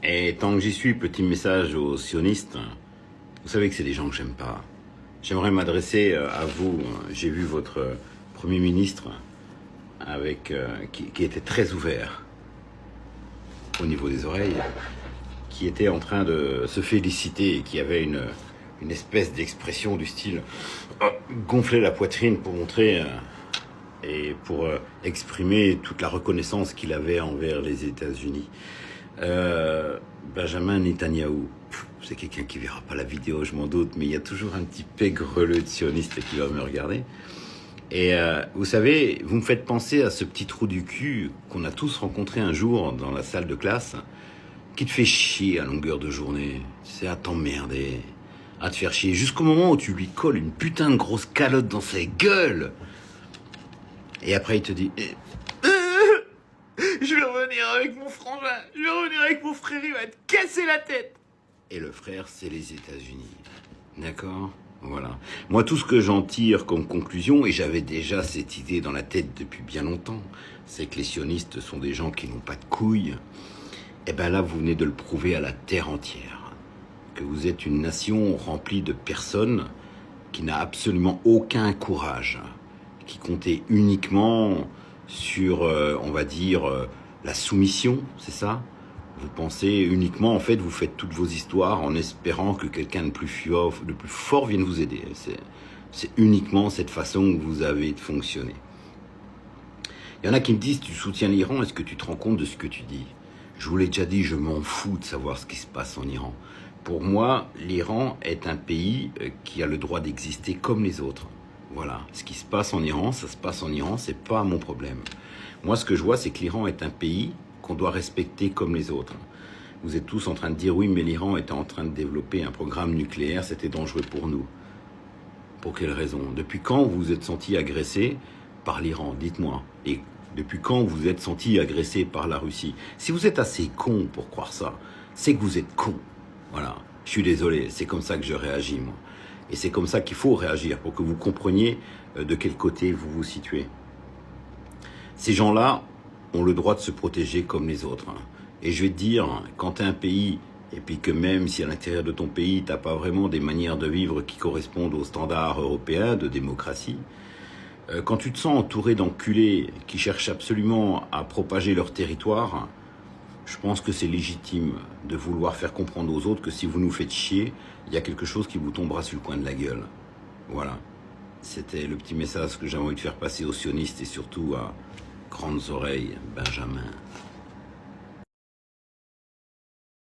Et tant que j'y suis, petit message aux sionistes, vous savez que c'est des gens que j'aime pas. J'aimerais m'adresser à vous. J'ai vu votre Premier ministre qui était très ouvert au niveau des oreilles, qui était en train de se féliciter et qui avait une espèce d'expression du style gonfler la poitrine pour montrer et pour exprimer toute la reconnaissance qu'il avait envers les États-Unis. Benjamin Netanyahou, c'est quelqu'un qui verra pas la vidéo, je m'en doute, mais il y a toujours un petit pégreleux de sioniste qui va me regarder. Et vous savez, vous me faites penser à ce petit trou du cul qu'on a tous rencontré un jour dans la salle de classe, qui te fait chier à longueur de journée, c'est à t'emmerder, à te faire chier, jusqu'au moment où tu lui colles une putain de grosse calotte dans sa gueule. Et après il te dit je vais revenir avec mon frangin, je vais revenir avec mon frère, il va te casser la tête. Et le frère, c'est les États-Unis. D'accord ? Voilà. Moi, tout ce que j'en tire comme conclusion, et j'avais déjà cette idée dans la tête depuis bien longtemps, c'est que les sionistes sont des gens qui n'ont pas de couilles. Et bien là, vous venez de le prouver à la terre entière. Que vous êtes une nation remplie de personnes qui n'a absolument aucun courage, qui comptait uniquement sur, on va dire, la soumission, c'est ça ? Vous pensez uniquement, en fait, vous faites toutes vos histoires en espérant que quelqu'un de plus fort vienne vous aider. C'est uniquement cette façon que vous avez de fonctionner. Il y en a qui me disent, tu soutiens l'Iran, est-ce que tu te rends compte de ce que tu dis ? Je vous l'ai déjà dit, je m'en fous de savoir ce qui se passe en Iran. Pour moi, l'Iran est un pays qui a le droit d'exister comme les autres. Voilà, ce qui se passe en Iran, ça se passe en Iran, c'est pas mon problème. Moi, ce que je vois, c'est que l'Iran est un pays qu'on doit respecter comme les autres. Vous êtes tous en train de dire, oui, mais l'Iran était en train de développer un programme nucléaire, c'était dangereux pour nous. Pour quelle raison ? Depuis quand vous vous êtes senti agressé par l'Iran ? Dites-moi. Et depuis quand vous vous êtes senti agressé par la Russie ? Si vous êtes assez con pour croire ça, c'est que vous êtes con. Voilà. Je suis désolé, c'est comme ça que je réagis, moi. Et c'est comme ça qu'il faut réagir, pour que vous compreniez de quel côté vous vous situez. Ces gens-là ont le droit de se protéger comme les autres. Et je vais te dire, quand tu es un pays, et puis que même si à l'intérieur de ton pays, tu n'as pas vraiment des manières de vivre qui correspondent aux standards européens de démocratie, quand tu te sens entouré d'enculés qui cherchent absolument à propager leur territoire, je pense que c'est légitime de vouloir faire comprendre aux autres que si vous nous faites chier, il y a quelque chose qui vous tombera sur le coin de la gueule. Voilà. C'était le petit message que j'avais envie de faire passer aux sionistes et surtout à grandes oreilles, Benjamin.